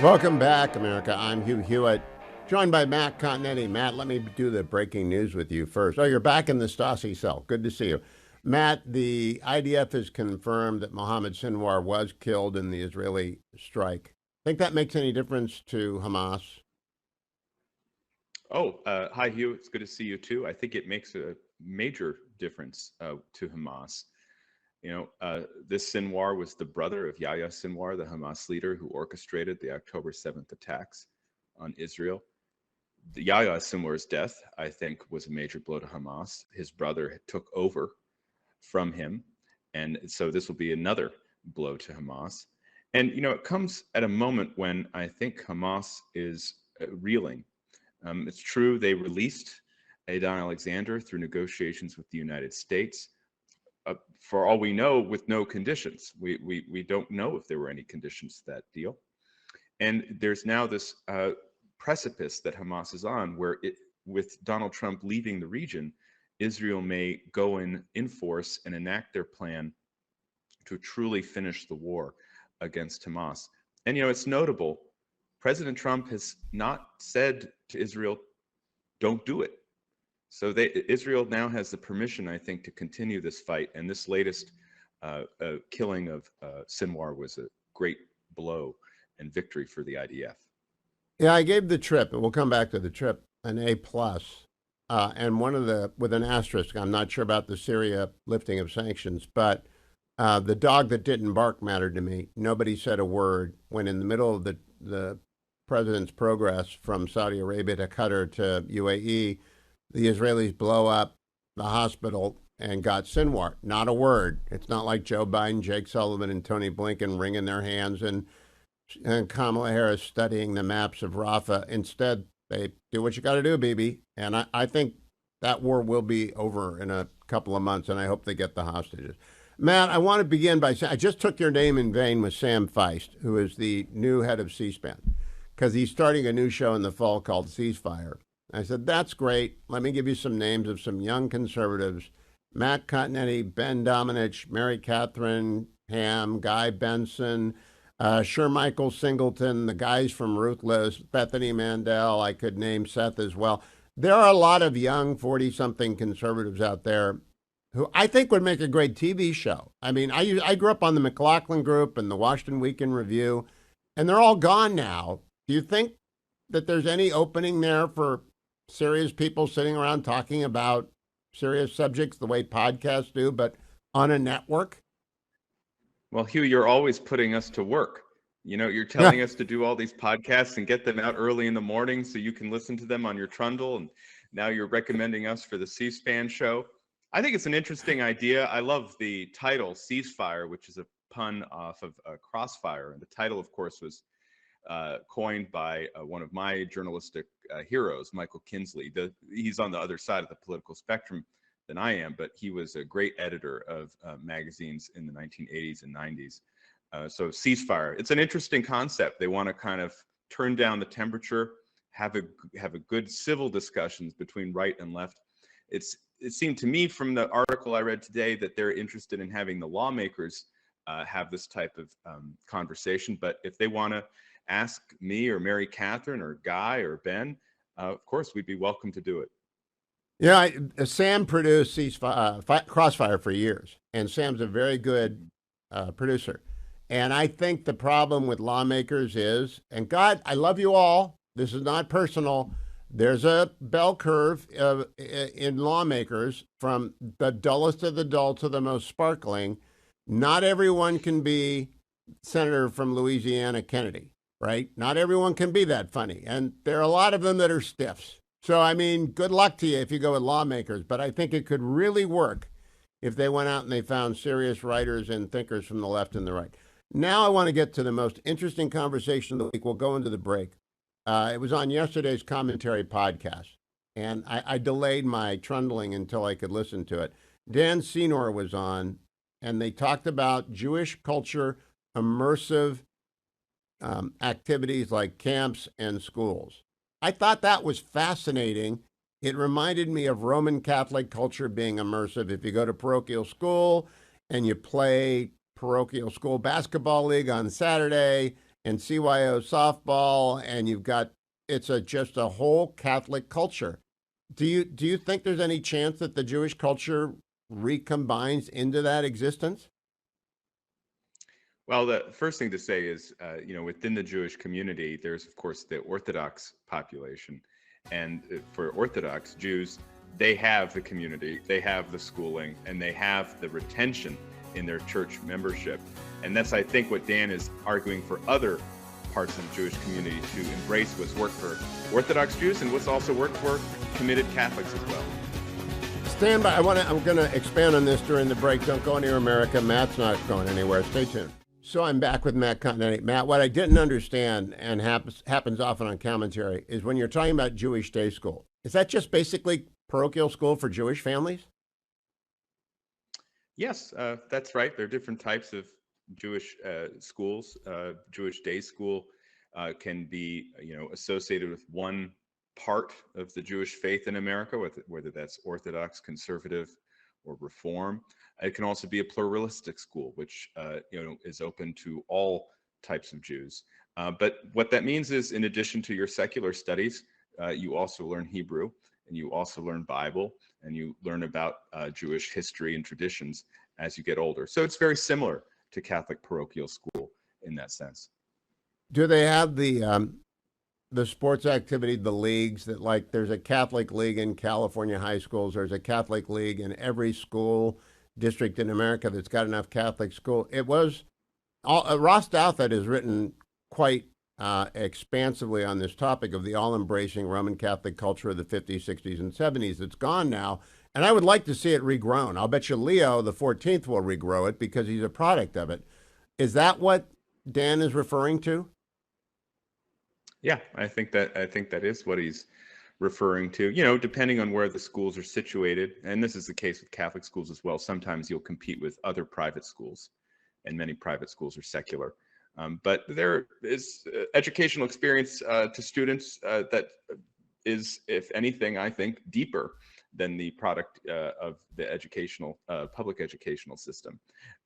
Welcome back, America. I'm Hugh Hewitt, joined by Matt Continetti. Matt, let me do the breaking news with you first. Oh, you're back in the Stasi cell. Good to see you. Matt, the IDF has confirmed that Mohammed Sinwar was killed in the Israeli strike. Think that makes any difference to Hamas? Hi, Hugh. It's good to see you too. I think it makes a major difference to Hamas. This Sinwar was the brother of Yahya Sinwar, the Hamas leader who orchestrated the October 7th attacks on Israel. The Yahya Sinwar's death, I think, was a major blow to Hamas. His brother took over from him, and so this will be another blow to Hamas. And, it comes at a moment when I think Hamas is reeling. It's true they released Adon Alexander through negotiations with the United States. For all we know, with no conditions. We don't know if there were any conditions to that deal. And there's now this precipice that Hamas is on where, with Donald Trump leaving the region, Israel may go in force and enact their plan to truly finish the war against Hamas. And, it's notable, President Trump has not said to Israel, don't do it. So Israel now has the permission, I think, to continue this fight. And this latest killing of Sinwar was a great blow and victory for the IDF. Yeah, I gave the trip, and we'll come back to the trip, an A plus. And with an asterisk, I'm not sure about the Syria lifting of sanctions, but the dog that didn't bark mattered to me. Nobody said a word when in the middle of the president's progress from Saudi Arabia to Qatar to UAE, the Israelis blow up the hospital and got Sinwar. Not a word. It's not like Joe Biden, Jake Sullivan, and Tony Blinken wringing their hands and Kamala Harris studying the maps of Rafah. Instead, they do what you got to do, baby. And I think that war will be over in a couple of months, and I hope they get the hostages. Matt, I want to begin by saying I just took your name in vain with Sam Feist, who is the new head of C-SPAN, because he's starting a new show in the fall called Ceasefire. I said, that's great. Let me give you some names of some young conservatives: Matt Continetti, Ben Domenech, Mary Catherine Ham, Guy Benson, Sir Michael Singleton, the guys from Ruthless, Bethany Mandel. I could name Seth as well. There are a lot of young 40-something conservatives out there who I think would make a great TV show. I mean, I grew up on the McLaughlin Group and the Washington Weekend Review, and they're all gone now. Do you think that there's any opening there for serious people sitting around talking about serious subjects the way podcasts do, but on a network? Well, Hugh, you're always putting us to work. You're telling us to do all these podcasts and get them out early in the morning so you can listen to them on your trundle. And now you're recommending us for the C-SPAN show. I think it's an interesting idea. I love the title, Ceasefire, which is a pun off of Crossfire. And the title, of course, was coined by one of my journalistic heroes, Michael Kinsley. He's on the other side of the political spectrum than I am, but he was a great editor of magazines in the 1980s and 90s. So Ceasefire, it's an interesting concept. They want to kind of turn down the temperature, have a good civil discussions between right and left. It seemed to me from the article I read today that they're interested in having the lawmakers have this type of conversation. But if they want to ask me or Mary Catherine or Guy or Ben, of course, we'd be welcome to do it. Yeah, Sam produced Crossfire for years, and Sam's a very good producer. And I think the problem with lawmakers is, and God, I love you all. This is not personal. There's a bell curve in lawmakers from the dullest of the dull to the most sparkling. Not everyone can be Senator from Louisiana Kennedy, right? Not everyone can be that funny. And there are a lot of them that are stiffs. So, I mean, good luck to you if you go with lawmakers. But I think it could really work if they went out and they found serious writers and thinkers from the left and the right. Now I want to get to the most interesting conversation of the week. We'll go into the break. It was on yesterday's commentary podcast, and I delayed my trundling until I could listen to it. Dan Senor was on, and they talked about Jewish culture, immersive activities like camps and schools. I thought that was fascinating. It reminded me of Roman Catholic culture being immersive. If you go to parochial school and you play parochial school basketball league on Saturday, and CYO softball, and you've got it's just a whole Catholic culture. Do you think there's any chance that the Jewish culture recombines into that existence? Well, the first thing to say is, within the Jewish community, there's, of course, the Orthodox population. And for Orthodox Jews, they have the community, they have the schooling, and they have the retention in their church membership. And that's, I think, what Dan is arguing for other parts of the Jewish community to embrace, what's worked for Orthodox Jews and what's also worked for committed Catholics as well. Stand by. I'm going to expand on this during the break. Don't go anywhere, America. Matt's not going anywhere. Stay tuned. So I'm back with Matt Continetti. Matt, what I didn't understand and happens often on commentary is when you're talking about Jewish day school, is that just basically parochial school for Jewish families? Yes, that's right. There are different types of Jewish schools. Jewish day school can be, associated with one part of the Jewish faith in America, whether that's Orthodox, conservative, or Reform. It can also be a pluralistic school, which is open to all types of Jews. But what that means is, in addition to your secular studies, you also learn Hebrew, and you also learn Bible, and you learn about Jewish history and traditions as you get older. So it's very similar to Catholic parochial school in that sense. Do they have the sports activity, the leagues that, like, there's a Catholic league in California high schools, there's a Catholic league in every school district in America that's got enough Catholic school? It was Ross Douthat has written quite expansively on this topic of the all-embracing Roman Catholic culture of the 50s, 60s, and 70s. It's gone now, and I would like to see it regrown. I'll bet you Leo the 14th will regrow it because he's a product of it. Is that what Dan is referring to? Yeah, I think that is what he's referring to. Depending on where the schools are situated, and this is the case with Catholic schools as well. Sometimes you'll compete with other private schools, and many private schools are secular. But there is educational experience to students that is, if anything, I think, deeper than the product of the public educational system.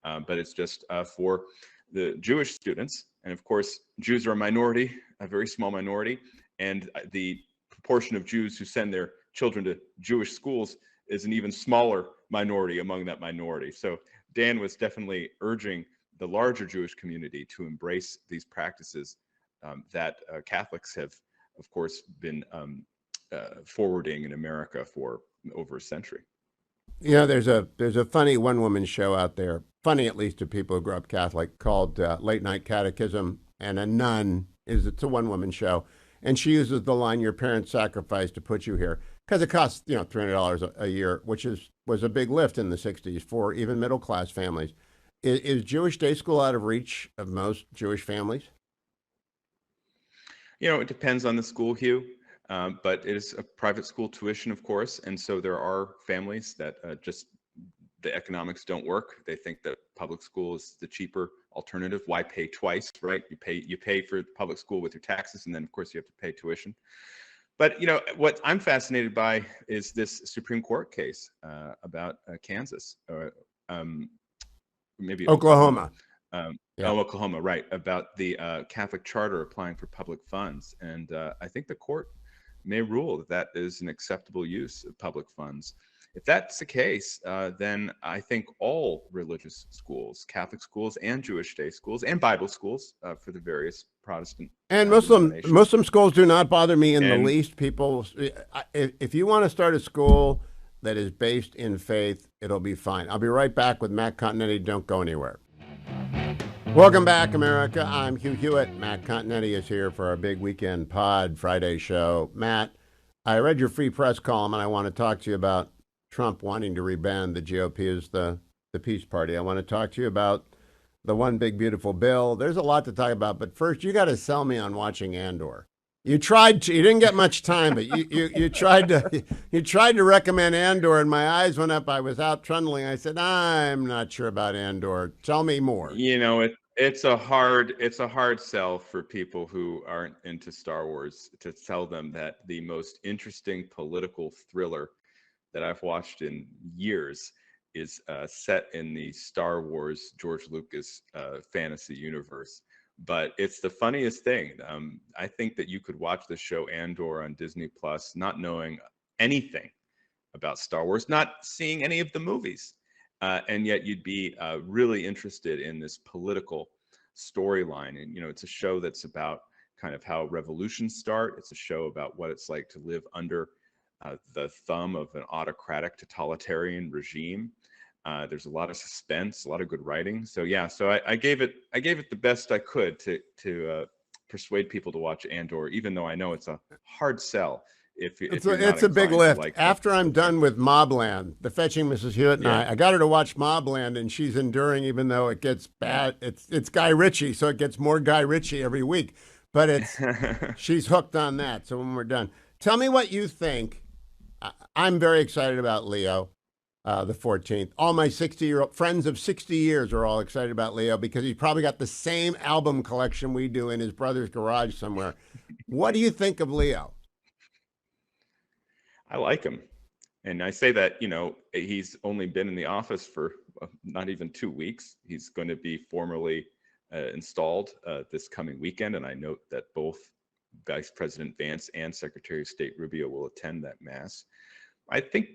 But it's just for the Jewish students. And of course, Jews are a minority, a very small minority. And the proportion of Jews who send their children to Jewish schools is an even smaller minority among that minority. So Dan was definitely urging the larger Jewish community to embrace these practices that Catholics have, of course, been forwarding in America for over a century. There's a funny one-woman show out there, funny at least to people who grew up Catholic, called Late Night Catechism, and a nun it's a one-woman show, and she uses the line, "Your parents sacrificed to put you here," because it costs $300 a year, which was a big lift in the '60s for even middle-class families. Is Jewish day school out of reach of most Jewish families? It depends on the school, Hugh. But it is a private school tuition, of course, and so there are families that just the economics don't work. They think that public school is the cheaper alternative. Why pay twice, right? You pay for public school with your taxes, and then of course you have to pay tuition. But what I'm fascinated by is this Supreme Court case about Kansas, or maybe Oklahoma. Oklahoma, right, about the Catholic charter applying for public funds. And I think the court may rule that that is an acceptable use of public funds. If that's the case, then I think all religious schools, Catholic schools and Jewish day schools and Bible schools for the various Protestant and Muslim schools do not bother me in the least. People, if you want to start a school that is based in faith, it'll be fine. I'll be right back with Matt Continetti. Don't go anywhere. Welcome back, America. I'm Hugh Hewitt. Matt Continetti is here for our big weekend pod Friday show. Matt, I read your free press column, and I want to talk to you about Trump wanting to reband the GOP as the peace party. I want to talk to you about the one big beautiful bill. There's a lot to talk about, but first you got to sell me on watching Andor. You didn't get much time, but you tried to recommend Andor, and my eyes went up. I was out trundling. I said, "I'm not sure about Andor. Tell me more." It's a hard sell for people who aren't into Star Wars to tell them that the most interesting political thriller that I've watched in years is set in the Star Wars George Lucas fantasy universe. But it's the funniest thing. I think that you could watch the show Andor on Disney Plus, not knowing anything about Star Wars, not seeing any of the movies, and yet you'd be really interested in this political storyline. And it's a show that's about kind of how revolutions start. It's a show about what it's like to live under the thumb of an autocratic, totalitarian regime. There's a lot of suspense, a lot of good writing. So yeah, so I gave it the best I could to persuade people to watch Andor, even though I know it's a hard sell if you're not It's a big inclined to lift. like After I'm the character. done with Mobland, the Fetching Mrs. Hewitt and Yeah. I got her to watch Mobland, and she's enduring, even though it gets bad. It's Guy Ritchie, so it gets more Guy Ritchie every week. But she's hooked on that. So when we're done, tell me what you think. I'm very excited about Leo, the 14th. All my 60-year-old friends of 60 years are all excited about Leo because he's probably got the same album collection we do in his brother's garage somewhere. What do you think of Leo? I like him. And I say that, he's only been in the office for not even 2 weeks. He's going to be formally installed this coming weekend. And I note that both Vice President Vance and Secretary of State Rubio will attend that mass. I think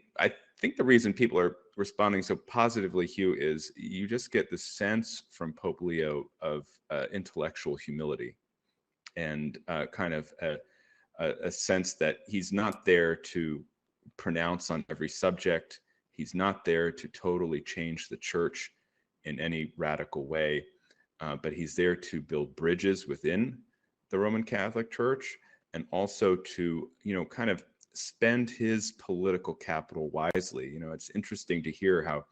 the reason people are responding so positively, Hugh, is you just get the sense from Pope Leo of intellectual humility and kind of a sense that he's not there to pronounce on every subject. He's not there to totally change the church in any radical way, but he's there to build bridges within the Roman Catholic Church and also to, kind of spend his political capital wisely. It's interesting to hear how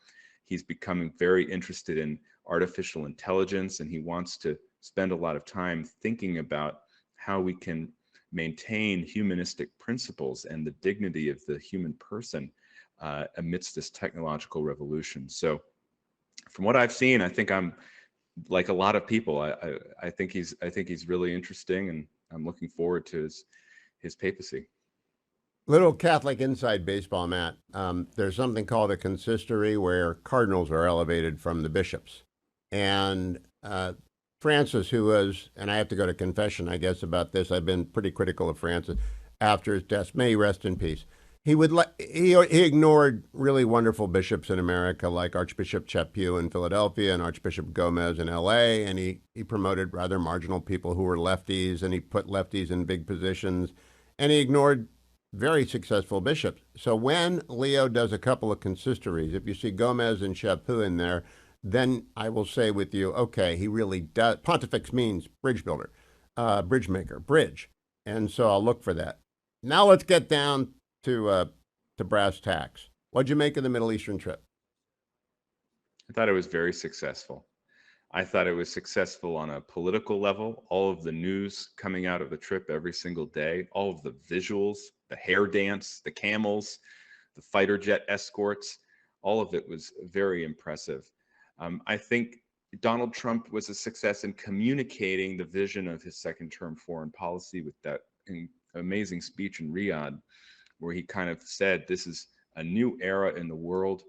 he's becoming very interested in artificial intelligence, and he wants to spend a lot of time thinking about how we can maintain humanistic principles and the dignity of the human person amidst this technological revolution. So from what I've seen, I think I'm like a lot of people. I think he's really interesting, and I'm looking forward to his papacy. Little Catholic inside baseball, Matt. There's something called a consistory where cardinals are elevated from the bishops. And Francis, who was, and I have to go to confession, I guess, about this. I've been pretty critical of Francis after his death. May he rest in peace. He ignored really wonderful bishops in America, like Archbishop Chaput in Philadelphia and Archbishop Gomez in L.A., and he promoted rather marginal people who were lefties, and he put lefties in big positions, and he ignored very successful bishops. So when Leo does a couple of consistories, if you see Gomez and Chaput in there, then I will say with you, okay, he really does. Pontifex means bridge builder, bridge maker, bridge. And so I'll look for that. Now let's get down to brass tacks. What'd you make of the Middle Eastern trip? I thought it was very successful. I thought it was successful on a political level. All of the news coming out of the trip every single day, all of the visuals, the hair dance, the camels, the fighter jet escorts, all of it was very impressive. I think Donald Trump was a success in communicating the vision of his second-term foreign policy with that amazing speech in Riyadh, where he kind of said, this is a new era in the world.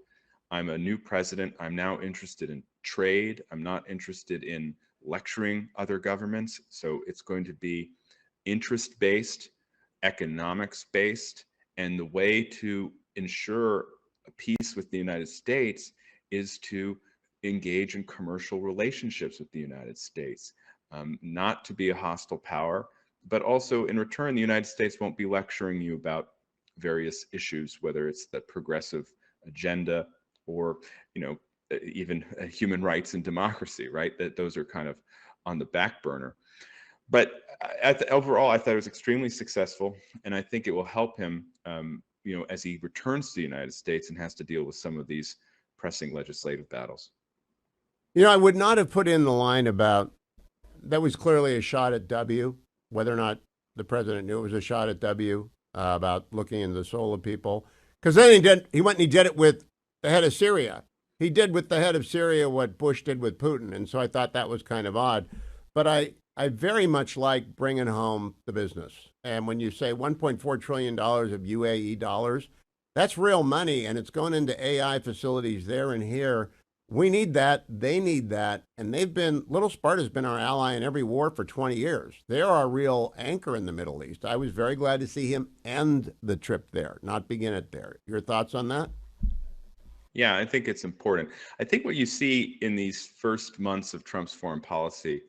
I'm a new president. I'm now interested in trade. I'm not interested in lecturing other governments. So it's going to be interest-based, economics-based, and the way to ensure a peace with the United States is to engage in commercial relationships with the United States, not to be a hostile power, but also in return, the United States won't be lecturing you about various issues, whether it's the progressive agenda or, even human rights and democracy, right? That those are kind of on the back burner. But overall, I thought it was extremely successful, and I think it will help him, as he returns to the United States and has to deal with some of these pressing legislative battles. I would not have put in the line about that was clearly a shot at W, whether or not the president knew it was a shot at W about looking into the soul of people. Because then he went and he did it with the head of Syria. He did with the head of Syria what Bush did with Putin. And so I thought that was kind of odd. But I very much like bringing home the business. And when you say $1.4 trillion of UAE dollars, that's real money. And it's going into AI facilities there and here. We need that. They need that. And Little Sparta's been our ally in every war for 20 years. They're our real anchor in the Middle East. I was very glad to see him end the trip there, not begin it there. Your thoughts on that? Yeah, I think it's important. I think what you see in these first months of Trump's foreign policy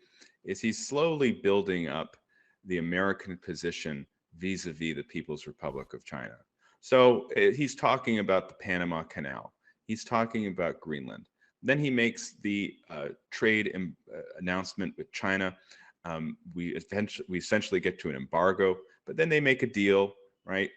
is he's slowly building up the American position vis-a-vis the People's Republic of China. So he's talking about the Panama Canal. He's talking about Greenland. Then he makes the trade announcement with China. We essentially get to an embargo, but then they make a deal, right,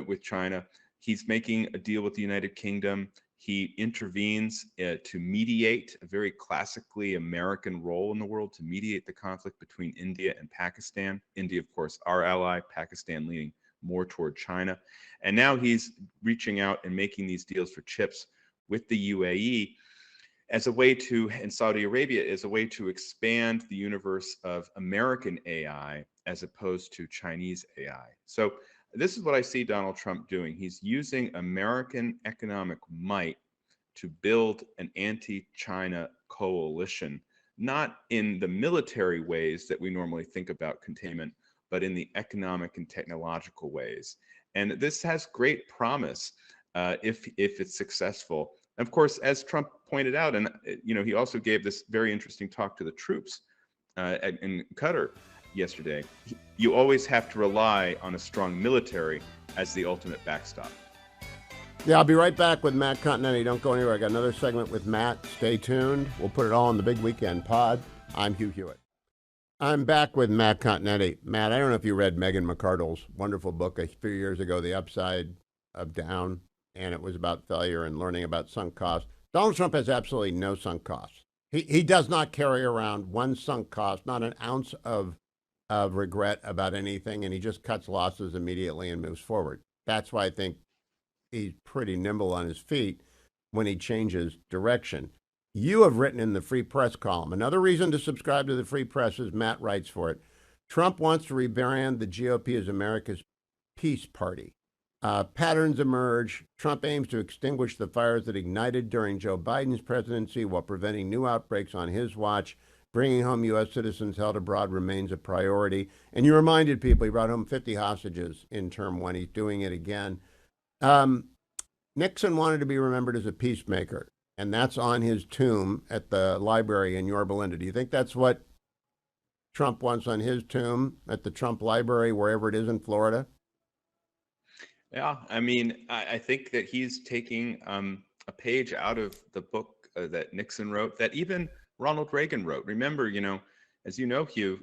with China. He's making a deal with the United Kingdom. He intervenes to mediate, a very classically American role in the world, to mediate the conflict between India and Pakistan. India, of course, our ally, Pakistan leaning more toward China. And now he's reaching out and making these deals for chips with the UAE as a way to, and Saudi Arabia, as a way to expand the universe of American AI as opposed to Chinese AI. So this is what I see Donald Trump doing. He's using American economic might to build an anti-China coalition, not in the military ways that we normally think about containment, but in the economic and technological ways. And this has great promise if it's successful. And of course, as Trump pointed out, and he also gave this very interesting talk to the troops in Qatar yesterday, you always have to rely on a strong military as the ultimate backstop. Yeah, I'll be right back with Matt Continetti. Don't go anywhere. I got another segment with Matt. Stay tuned. We'll put it all on the Big Weekend Pod. I'm Hugh Hewitt. I'm back with Matt Continetti. Matt, I don't know if you read Megan McArdle's wonderful book a few years ago, The Upside of Down, and it was about failure and learning about sunk costs. Donald Trump has absolutely no sunk costs. He does not carry around one sunk cost, not an ounce of regret about anything, and he just cuts losses immediately and moves forward. That's why I think he's pretty nimble on his feet when he changes direction. You have written in the Free Press column. Another reason to subscribe to the Free Press is Matt writes for it. Trump wants to rebrand the GOP as America's peace party. Patterns emerge. Trump aims to extinguish the fires that ignited during Joe Biden's presidency while preventing new outbreaks on his watch. Bringing home U.S. citizens held abroad remains a priority. And you reminded people he brought home 50 hostages in term one. He's doing it again. Nixon wanted to be remembered as a peacemaker, and that's on his tomb at the library in Yorba Linda. Do you think that's what Trump wants on his tomb at the Trump Library, wherever it is in Florida? Yeah, I mean, I think that he's taking a page out of the book that Nixon wrote, that even Ronald Reagan wrote. Remember, as you know, Hugh,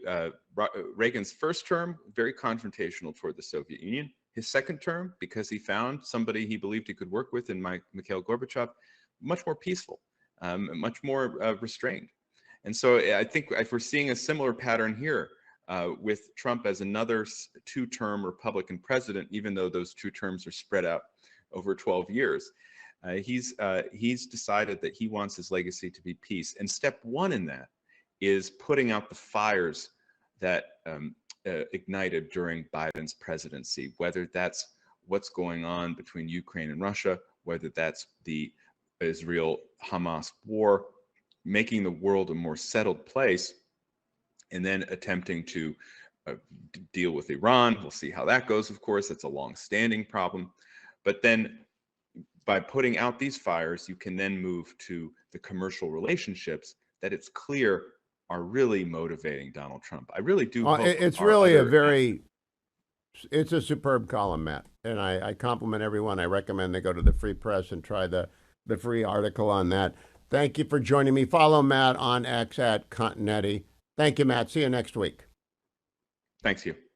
Reagan's first term, very confrontational toward the Soviet Union. His second term, because he found somebody he believed he could work with in Mikhail Gorbachev, much more peaceful, much more restrained. And so I think if we're seeing a similar pattern here with Trump as another two-term Republican president, even though those two terms are spread out over 12 years, he's decided that he wants his legacy to be peace. And step one in that is putting out the fires that ignited during Biden's presidency, whether that's what's going on between Ukraine and Russia, whether that's the Israel-Hamas war, making the world a more settled place, and then attempting to deal with Iran. We'll see how that goes, of course. It's a long-standing problem. But then by putting out these fires, you can then move to the commercial relationships that it's clear are really motivating Donald Trump. I really do hope it's really it's a superb column, Matt. And I compliment everyone. I recommend they go to the Free Press and try the free article on that. Thank you for joining me. Follow Matt on X at Continetti. Thank you, Matt. See you next week. Thanks, Hugh.